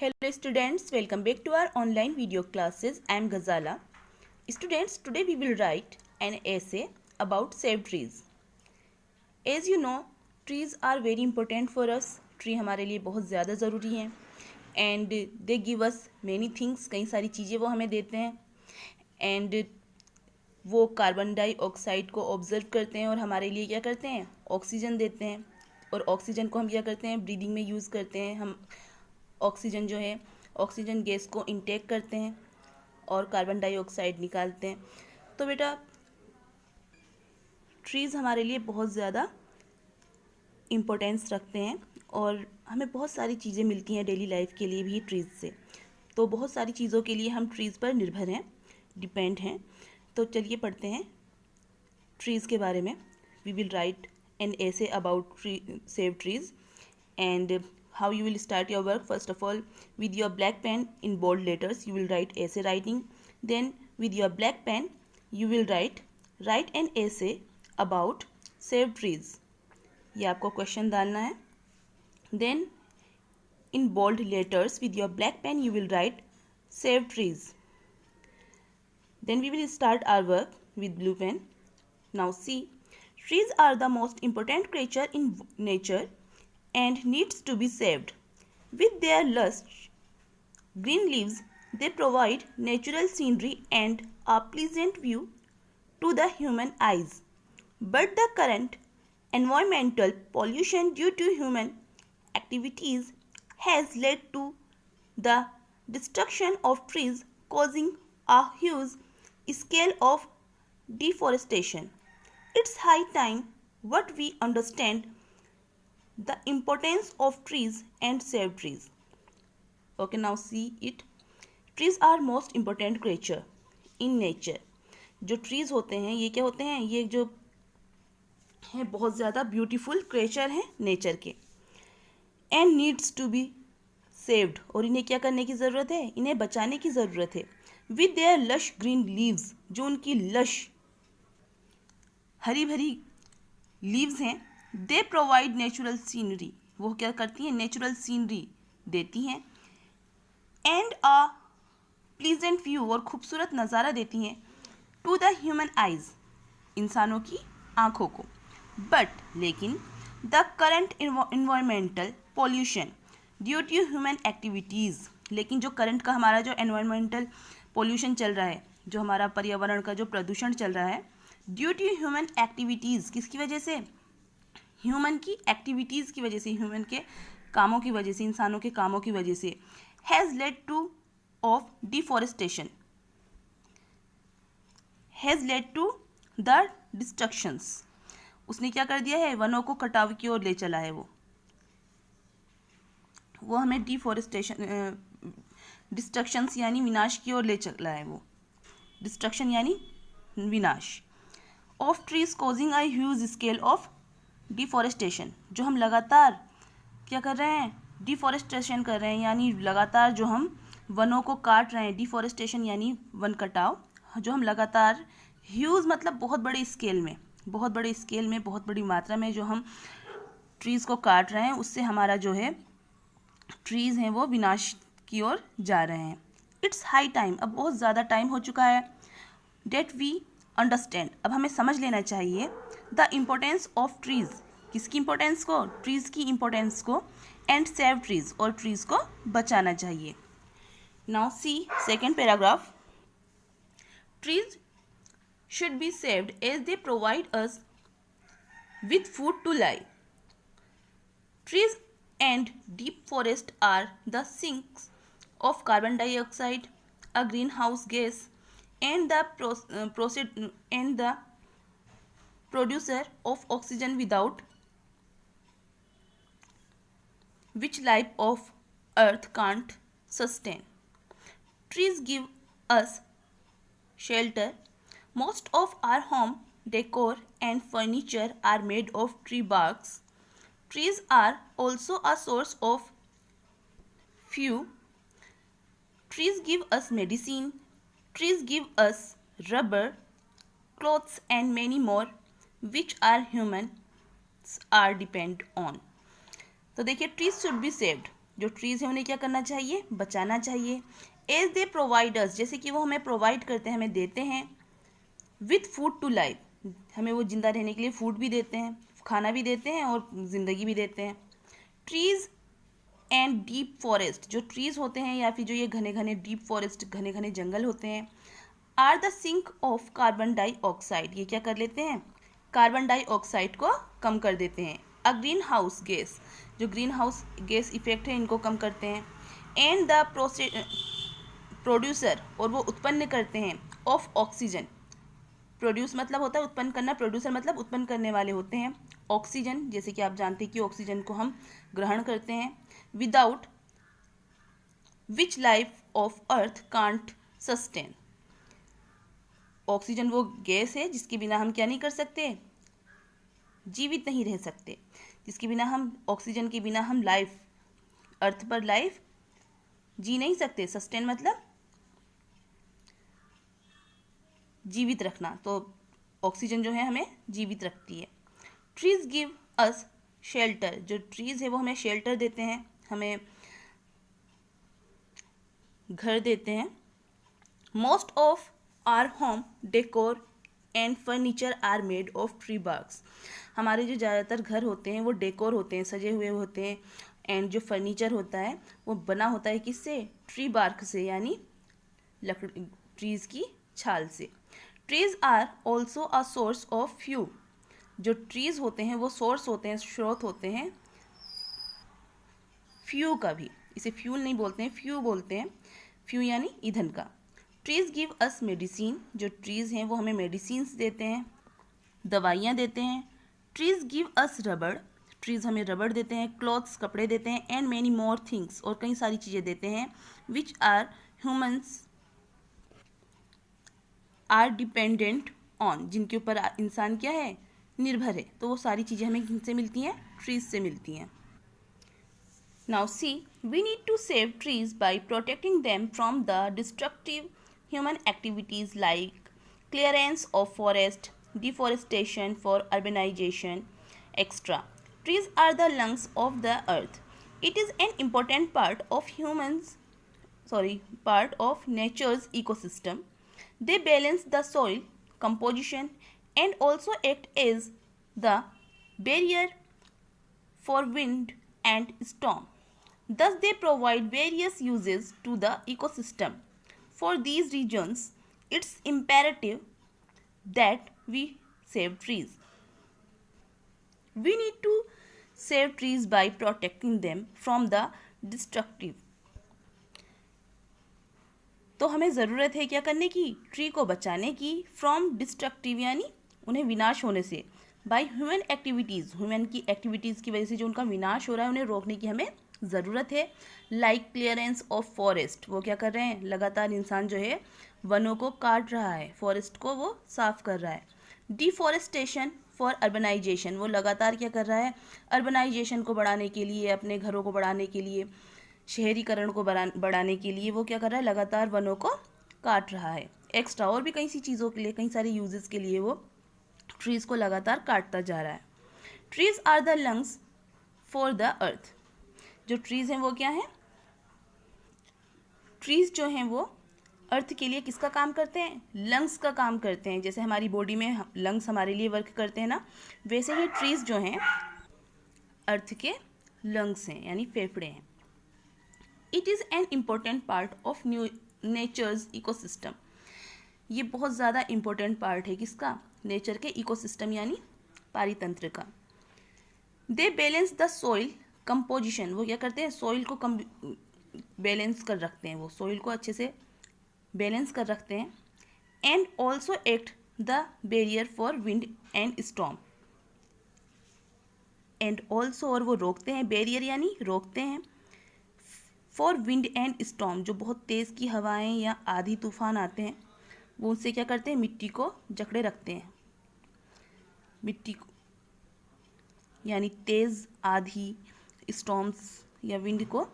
Hello students, welcome back to our online video classes. I am Ghazala. Students, today we will write an essay about saved trees. As you know, trees are very important for us. Tree हमारे लिए बहुत ज़्यादा ज़रूरी हैं and they give us many things. कई सारी चीज़ें वो हमें देते हैं and वो कार्बन डाइऑक्साइड को ऑब्जर्व करते हैं और हमारे लिए क्या करते हैं, ऑक्सीजन देते हैं. और ऑक्सीजन को हम क्या करते हैं, ब्रीदिंग में यूज़ करते हैं. हम ऑक्सीजन जो है, ऑक्सीजन गैस को इनटेक करते हैं और कार्बन डाइऑक्साइड निकालते हैं. तो बेटा ट्रीज़ हमारे लिए बहुत ज़्यादा इम्पोर्टेंस रखते हैं और हमें बहुत सारी चीज़ें मिलती हैं डेली लाइफ के लिए भी ट्रीज़ से. तो बहुत सारी चीज़ों के लिए हम ट्रीज़ पर निर्भर हैं, डिपेंड हैं. तो चलिए पढ़ते हैं ट्रीज़ के बारे में. We will write an essay about saved trees and how you will start your work. First of all, with your black pen in bold letters you will write essay writing. Then with your black pen you will write an essay about saved trees. ये आपको question डालना है. Then in bold letters with your black pen you will write saved trees. Then we will start our work with blue pen. Now see, trees are the most important creature in nature and needs to be saved. With their lush green leaves, they provide natural scenery and a pleasant view to the human eyes. But the current environmental pollution due to human activities has led to the destruction of trees, causing a huge scale of deforestation. It's high time what we understand the importance of trees and save trees. Okay, now see it. Trees are most important creature in nature. जो trees होते हैं ये क्या होते हैं, ये जो है बहुत ज़्यादा ब्यूटीफुल क्रिएचर हैं नेचर के. And needs to be saved, और इन्हें क्या करने की ज़रूरत है, इन्हें बचाने की ज़रूरत है. With their lush green leaves, जो उनकी लश हरी भरी लीव्स हैं. दे प्रोवाइड नेचुरल सीनरी, वो क्या करती हैं, नेचुरल सीनरी देती हैं. एंड अ प्लीजेंट व्यू, और खूबसूरत नज़ारा देती हैं. टू द ह्यूमन आइज, इंसानों की आँखों को. बट लेकिन the current environmental pollution due to human activities, लेकिन जो करंट का हमारा जो एनवायरमेंटल पॉल्यूशन चल रहा है, जो हमारा पर्यावरण का जो प्रदूषण चल रहा है, ड्यू टू ह्यूमन एक्टिविटीज़, किसकी वजह से, ह्यूमन की एक्टिविटीज़ की वजह से, ह्यूमन के कामों की वजह से, इंसानों के कामों की वजह से. Has led to of deforestation, has led to the destructions, उसने क्या कर दिया है, वनों को कटाव की ओर ले चला है. वो हमें डिफॉरेस्टेशन, डिस्ट्रक्शंस यानी विनाश की ओर ले चला है. वो डिस्ट्रक्शन यानी विनाश. Of trees causing a huge scale of deforestation, जो हम लगातार क्या कर रहे हैं, डिफॉरेस्टेशन कर रहे हैं, यानी लगातार जो हम वनों को काट रहे हैं. डिफॉरेस्टेशन यानी वन कटाव, जो हम लगातार, ह्यूज मतलब बहुत बड़े स्केल में, बहुत बड़े स्केल में, बहुत बड़ी मात्रा में जो हम ट्रीज़ को काट रहे हैं, उससे हमारा जो है ट्रीज़ हैं वो विनाश की ओर जा रहे हैं. इट्स हाई टाइम, अब बहुत ज़्यादा टाइम हो चुका है. डेट वी अंडरस्टैंड, अब हमें समझ लेना चाहिए द इम्पोर्टेंस ऑफ ट्रीज़, किसकी इम्पोर्टेंस को, ट्रीज़ की इम्पोर्टेंस को. एंड सेव ट्रीज़, और ट्रीज़ को बचाना चाहिए. Now see second paragraph. Trees should be saved as they provide us with food to live. Trees and deep forest are the sinks of carbon dioxide, a greenhouse gas, and the producer of oxygen, without which life of earth can't sustain. Trees give us shelter. Most of our home decor and furniture are made of tree barks. Trees are also a source of fuel. Trees give us medicine. Trees give us rubber, clothes, and many more, which our humans are depend on. तो देखिए, trees should be saved, जो trees हैं उन्हें क्या करना चाहिए, बचाना चाहिए। एज दे प्रोवाइडर्स, जैसे कि वो हमें प्रोवाइड करते हैं, हमें देते हैं। विथ फूड टू लाइफ, हमें वो जिंदा रहने के लिए फूड भी देते हैं, खाना भी देते हैं और ज़िंदगी भी देते हैं। ट्रीज़ एंड डीप फॉरेस्ट, जो ट्रीज़ होते हैं या फिर जो ये घने घने डीप फॉरेस्ट, घने घने जंगल होते हैं, are the sink of carbon dioxide, ये क्या कर लेते हैं, कार्बन डाइऑक्साइड को कम कर देते हैं। अ ग्रीन हाउस गैस, जो ग्रीन हाउस गैस इफेक्ट है इनको कम करते हैं। एंड द प्रोड्यूसर, और वो उत्पन्न करते हैं, ऑफ ऑक्सीजन, प्रोड्यूस मतलब होता है उत्पन्न करना, प्रोड्यूसर मतलब उत्पन्न करने वाले होते हैं। ऑक्सीजन, जैसे कि आप जानते हैं कि ऑक्सीजन को हम ग्रहण करते हैं। Without which life of earth can't sustain, oxygen वो गैस है जिसके बिना हम क्या नहीं कर सकते, जीवित नहीं रह सकते, जिसके बिना हम, ऑक्सीजन के बिना हम लाइफ, अर्थ पर लाइफ जी नहीं सकते। सस्टेन मतलब जीवित रखना, तो ऑक्सीजन जो है हमें जीवित रखती है। ट्रीज गिव अस शेल्टर, जो ट्रीज है वो हमें शेल्टर देते हैं, हमें घर देते हैं। Most of our home decor and furniture are made of tree barks, हमारे जो ज़्यादातर घर होते हैं वो डेकोर होते हैं, सजे हुए होते हैं। एंड जो फर्नीचर होता है वो बना होता है किससे, ट्री बार्क से, यानी लकड़ी, ट्रीज़ की छाल से। Trees are also a source of fuel, जो ट्रीज होते हैं वो सोर्स होते हैं, स्रोत होते हैं फ्यू का भी, इसे फ्यूल नहीं बोलते हैं, फ्यू बोलते हैं, फ्यू यानी ईंधन का। ट्रीज गिव अस मेडिसिन, जो ट्रीज हैं वो हमें मेडिसिन्स देते हैं, दवाइयाँ देते हैं। ट्रीज गिव अस रबड़, ट्रीज हमें रबड़ देते हैं, क्लॉथ्स कपड़े देते हैं, एंड मैनी मोर थिंग्स, और कई सारी चीज़ें देते हैं, which are humans are dependent on, जिनके ऊपर इंसान क्या है, निर्भर है। तो वो सारी चीज़ें हमें किनसे मिलती हैं, ट्रीज से मिलती हैं। Now see, we need to save trees by protecting them from the destructive human activities like clearance of forest, deforestation for urbanisation, extra. Trees are the lungs of the earth. It is an important part of nature's ecosystem. They balance the soil composition and also act as the barrier for wind and storm. Thus, they provide various uses to the ecosystem. For these reasons, it's imperative that we save trees. We need to save trees by protecting them from the destructive. तो हमें ज़रूरत है क्या करने की, tree को बचाने की, फ्रॉम डिस्ट्रक्टिव यानी उन्हें विनाश होने से, बाय ह्यूमन एक्टिविटीज़, ह्यूमन की एक्टिविटीज़ की वजह से जो उनका विनाश हो रहा है उन्हें रोकने की हमें ज़रूरत है। लाइक क्लियरेंस ऑफ फॉरेस्ट, वो क्या कर रहे हैं, लगातार इंसान जो है वनों को काट रहा है, फॉरेस्ट को वो साफ कर रहा है। डिफॉरेस्टेशन फॉर अर्बनाइजेशन, वो लगातार क्या कर रहा है, अर्बनाइजेशन को बढ़ाने के लिए, अपने घरों को बढ़ाने के लिए, शहरीकरण को बढ़ाने के लिए वो क्या कर रहा है, लगातार वनों को काट रहा है। एक्स्ट्रा, और भी कई सी चीज़ों के लिए, कई सारे यूजेस के लिए वो ट्रीज़ को लगातार काटता जा रहा है। Trees are the lungs for the earth, जो ट्रीज़ हैं वो क्या हैं, ट्रीज़ जो हैं वो अर्थ के लिए किसका काम करते हैं, लंग्स का काम करते हैं। जैसे हमारी बॉडी में लंग्स हमारे लिए वर्क करते हैं ना, वैसे ही ट्रीज़ जो हैं अर्थ के लंग्स हैं, यानी फेफड़े हैं। It is an important part of nature's ecosystem, ये बहुत ज़्यादा इम्पोर्टेंट पार्ट है किसका, नेचर के इकोसिस्टम यानी पारितंत्र का। दे बैलेंस द सॉइल कंपोजिशन, वो क्या करते हैं, सॉइल को बैलेंस कर रखते हैं, वो सॉइल को अच्छे से बैलेंस कर रखते हैं। And also act the barrier for wind and storm, and also, और वो रोकते हैं, बैरियर यानी रोकते हैं, फॉर विंड एंड स्टॉर्म, जो बहुत तेज़ की हवाएं या आधी तूफान आते हैं वो उनसे क्या करते हैं, मिट्टी को जकड़े रखते हैं, मिट्टी को, यानी तेज़ आधी, स्टॉर्म्स या विंड को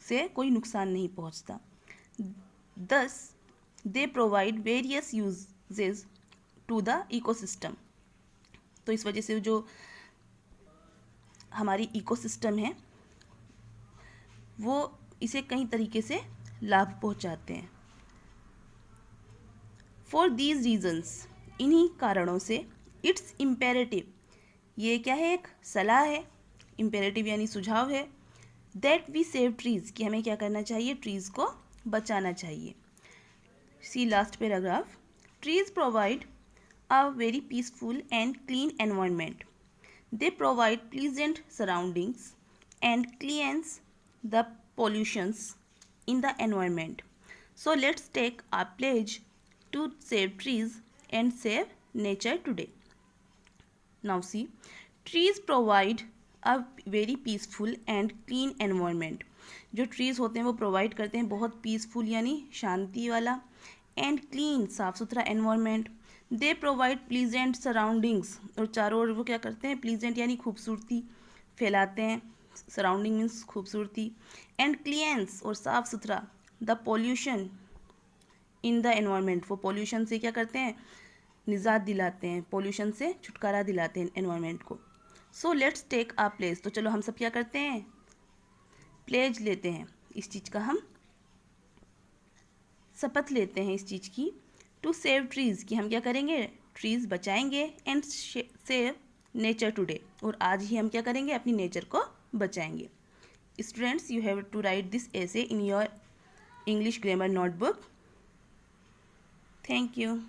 से कोई नुकसान नहीं पहुंचता। Thus they provide various uses to the ecosystem, तो इस वजह से जो हमारी इकोसिस्टम है वो इसे कई तरीके से लाभ पहुंचाते हैं। फॉर दीज रीजन्स, इन्हीं कारणों से, इट्स इम्पेरेटिव, ये क्या है, एक सलाह है, इम्पेरेटिव यानी सुझाव है, दैट वी सेव ट्रीज, कि हमें क्या करना चाहिए, ट्रीज को बचाना चाहिए। See last paragraph, trees provide a very peaceful and clean environment, they provide pleasant surroundings and cleans the pollutions in the environment. So let's take a pledge to save trees and save nature today. Now see, trees provide a very peaceful and clean environment. जो trees होते हैं वो provide करते हैं बहुत peaceful यानी शांति वाला, and clean साफ सुथरा environment. They provide pleasant surroundings, और चारों ओर वो क्या करते हैं, प्लीजेंट यानी खूबसूरती फैलाते हैं, सराउंडिंग मीन्स खूबसूरती, एंड क्लियंस और साफ सुथरा, the pollution in the environment, वो पॉल्यूशन से क्या करते हैं, निजात दिलाते हैं, पॉल्यूशन से छुटकारा दिलाते हैं एनवायरनमेंट को। So let's take a place, तो चलो हम सब क्या करते हैं, प्लेज लेते हैं, इस चीज़ का हम शपथ लेते हैं इस चीज़ की, टू सेव ट्रीज़, कि हम क्या करेंगे, ट्रीज़ बचाएंगे, एंड सेव नेचर टुडे, और आज ही हम क्या करेंगे, अपनी नेचर को बचाएंगे। Students, you have to write this essay in your English grammar notebook. Thank you.